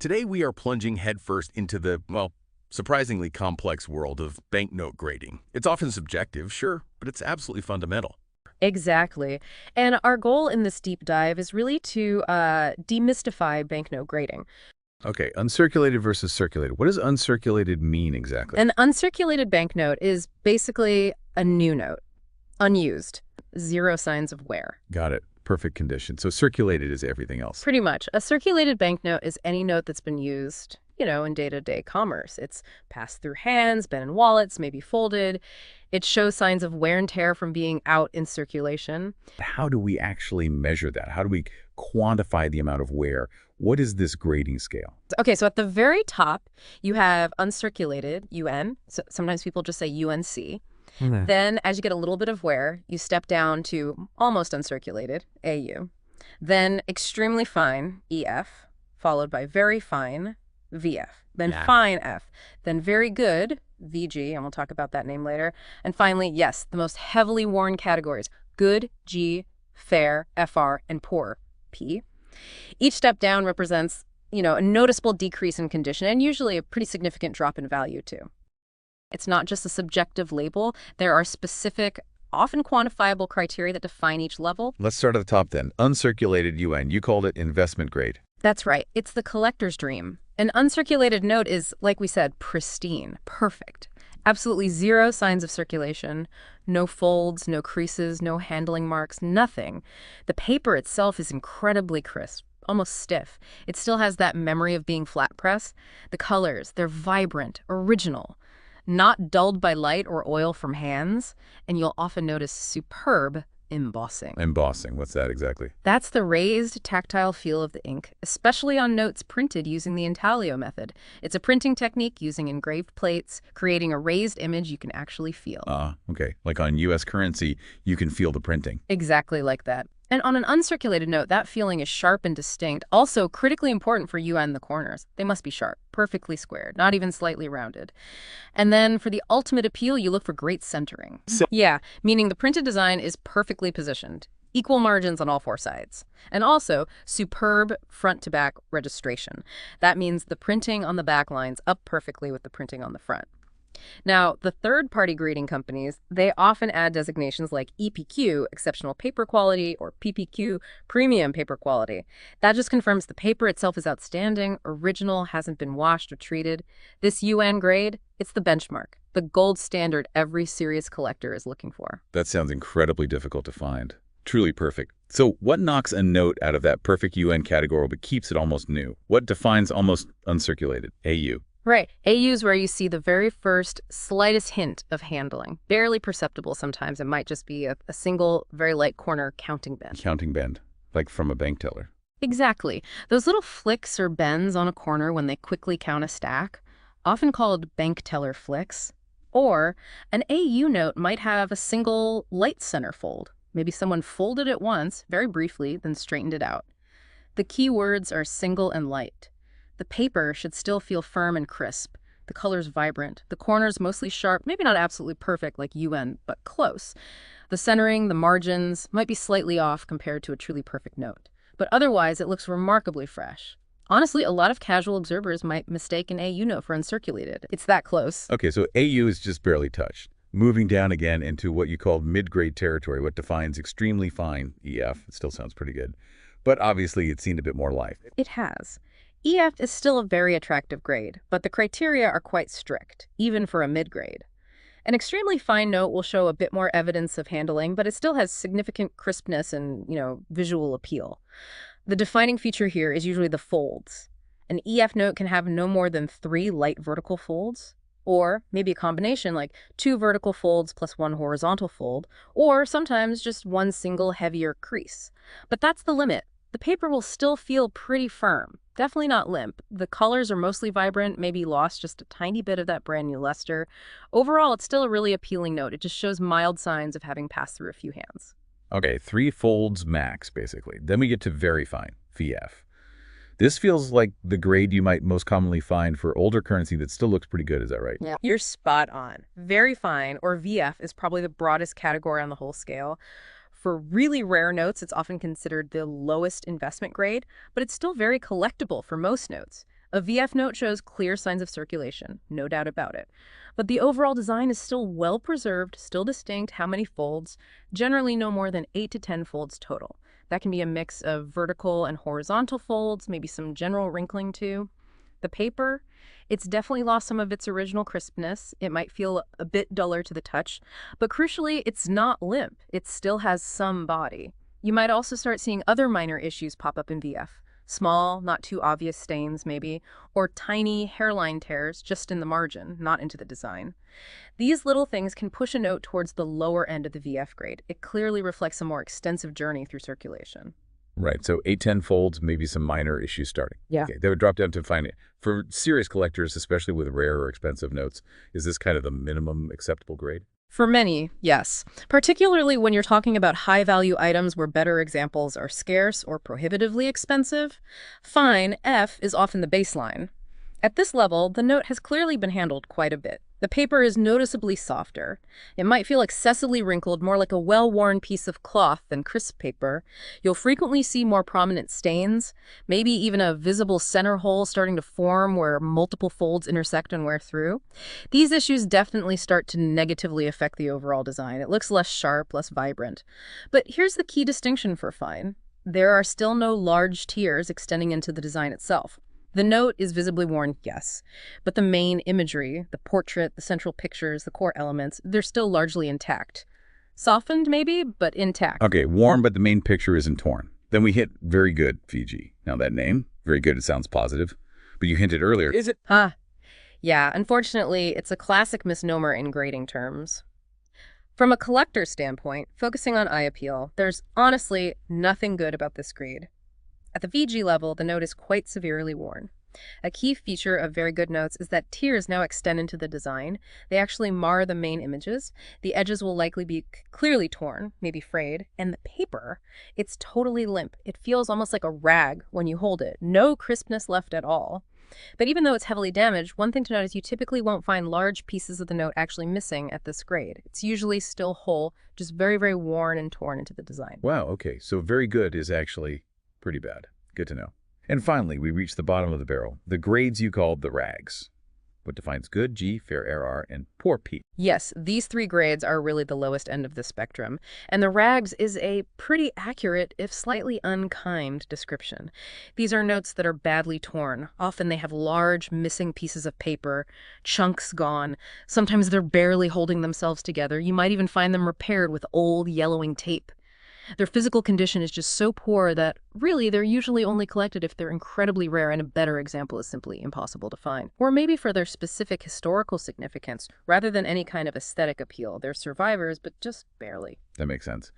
Today we are plunging headfirst into the, well, surprisingly complex world of banknote grading. It's often subjective, sure, but it's absolutely fundamental. Exactly. And our goal in this deep dive is really to demystify banknote grading. Okay, uncirculated versus circulated. What does uncirculated mean exactly? An uncirculated banknote is basically a new note, unused, zero signs of wear. Got it. Perfect condition. So circulated is everything else. Pretty much. A circulated banknote is any note that's been used, in day-to-day commerce. It's passed through hands, been in wallets, maybe folded. It shows signs of wear and tear from being out in circulation. How do we actually measure that? How do we quantify the amount of wear? What is this grading scale? Okay, so at the very top, you have uncirculated, UN. So sometimes people just say UNC. Then, as you get a little bit of wear, you step down to almost uncirculated, AU. Then extremely fine, EF, followed by very fine, VF. Then fine, F. Then very good, VG, and we'll talk about that name later. And finally, yes, the most heavily worn categories, good, G, fair, FR, and poor, P. Each step down represents, a noticeable decrease in condition and usually a pretty significant drop in value, too. It's not just a subjective label. There are specific, often quantifiable criteria that define each level. Let's start at the top then. Uncirculated UN. You called it investment grade. That's right. It's the collector's dream. An uncirculated note is, like we said, pristine, perfect. Absolutely zero signs of circulation, no folds, no creases, no handling marks, nothing. The paper itself is incredibly crisp, almost stiff. It still has that memory of being flat press. The colors, they're vibrant, original, not dulled by light or oil from hands, and you'll often notice superb embossing. Embossing. What's that exactly? That's the raised, tactile feel of the ink, especially on notes printed using the intaglio method. It's a printing technique using engraved plates, creating a raised image you can actually feel. Okay. Like on U.S. currency, you can feel the printing. Exactly like that. And on an uncirculated note, that feeling is sharp and distinct. Also, critically important for UN, the corners. They must be sharp, perfectly squared, not even slightly rounded. And then for the ultimate appeal, you look for great centering. Yeah, meaning the printed design is perfectly positioned. Equal margins on all four sides. And also, superb front-to-back registration. That means the printing on the back lines up perfectly with the printing on the front. Now, the third-party grading companies, they often add designations like EPQ, exceptional paper quality, or PPQ, premium paper quality. That just confirms the paper itself is outstanding, original, hasn't been washed or treated. This UN grade, it's the benchmark, the gold standard every serious collector is looking for. That sounds incredibly difficult to find. Truly perfect. So what knocks a note out of that perfect UN category but keeps it almost new? What defines almost uncirculated, AU? Right. AU is where you see the very first slightest hint of handling. Barely perceptible sometimes. It might just be a single, very light corner counting bend. Counting bend, like from a bank teller. Exactly. Those little flicks or bends on a corner when they quickly count a stack, often called bank teller flicks. Or an AU note might have a single light centerfold. Maybe someone folded it once, very briefly, then straightened it out. The key words are single and light. The paper should still feel firm and crisp, the colors vibrant, the corners mostly sharp, maybe not absolutely perfect like UN, but close. The centering, the margins might be slightly off compared to a truly perfect note, but otherwise it looks remarkably fresh. Honestly, a lot of casual observers might mistake an AU note for uncirculated. It's that close. Okay, so AU is just barely touched. Moving down again into what you called mid-grade territory, what defines extremely fine, EF. It still sounds pretty good. But obviously it's seen a bit more life. It has. EF is still a very attractive grade, but the criteria are quite strict, even for a mid-grade. An extremely fine note will show a bit more evidence of handling, but it still has significant crispness and, visual appeal. The defining feature here is usually the folds. An EF note can have no more than 3 light vertical folds, or maybe a combination like 2 vertical folds plus 1 horizontal fold, or sometimes just 1 single heavier crease. But that's the limit. The paper will still feel pretty firm, definitely not limp. The colors are mostly vibrant, maybe lost just a tiny bit of that brand new luster. Overall, it's still a really appealing note. It just shows mild signs of having passed through a few hands. Okay, 3 folds max, basically. Then we get to very fine, VF. This feels like the grade you might most commonly find for older currency that still looks pretty good, is that right? Yeah, you're spot on. Very fine, or VF, is probably the broadest category on the whole scale. For really rare notes, it's often considered the lowest investment grade, but it's still very collectible for most notes. A VF note shows clear signs of circulation, no doubt about it. But the overall design is still well preserved, still distinct. How many folds? Generally no more than 8 to 10 folds total. That can be a mix of vertical and horizontal folds, maybe some general wrinkling too. The paper, it's definitely lost some of its original crispness. It might feel a bit duller to the touch, but crucially, it's not limp. It still has some body. You might also start seeing other minor issues pop up in VF. Small, not too obvious stains maybe, or tiny hairline tears just in the margin, not into the design. These little things can push a note towards the lower end of the VF grade. It clearly reflects a more extensive journey through circulation. Right, so 8-10 folds, maybe some minor issues starting. Yeah. Okay, they would drop down to fine. For serious collectors, especially with rare or expensive notes, is this kind of the minimum acceptable grade? For many, yes. Particularly when you're talking about high-value items where better examples are scarce or prohibitively expensive, fine F is often the baseline. At this level, the note has clearly been handled quite a bit. The paper is noticeably softer. It might feel excessively wrinkled, more like a well-worn piece of cloth than crisp paper. You'll frequently see more prominent stains, maybe even a visible center hole starting to form where multiple folds intersect and wear through. These issues definitely start to negatively affect the overall design. It looks less sharp, less vibrant. But here's the key distinction for fine. There are still no large tears extending into the design itself. The note is visibly worn, yes, but the main imagery, the portrait, the central pictures, the core elements, they're still largely intact. Softened, maybe, but intact. Okay, worn, but the main picture isn't torn. Then we hit very good, Fiji. Now that name, very good, it sounds positive. But you hinted earlier. Is it? Yeah, unfortunately, it's a classic misnomer in grading terms. From a collector's standpoint, focusing on eye appeal, there's honestly nothing good about this grade. At the VG level, the note is quite severely worn. A key feature of very good notes is that tears now extend into the design. They actually mar the main images. The edges will likely be clearly torn, maybe frayed, and the paper, it's totally limp. It feels almost like a rag when you hold it. No crispness left at all. But even though it's heavily damaged, one thing to note is you typically won't find large pieces of the note actually missing at this grade. It's usually still whole, just very, very worn and torn into the design. Wow, okay, so very good is actually pretty bad. Good to know. And finally, we reach the bottom of the barrel, the grades you called the rags. What defines good, G, fair RR, and poor P? Yes, these three grades are really the lowest end of the spectrum, and the rags is a pretty accurate, if slightly unkind, description. These are notes that are badly torn. Often they have large, missing pieces of paper, chunks gone. Sometimes they're barely holding themselves together. You might even find them repaired with old, yellowing tape. Their physical condition is just so poor that, really, they're usually only collected if they're incredibly rare and a better example is simply impossible to find. Or maybe for their specific historical significance, rather than any kind of aesthetic appeal. They're survivors, but just barely. That makes sense.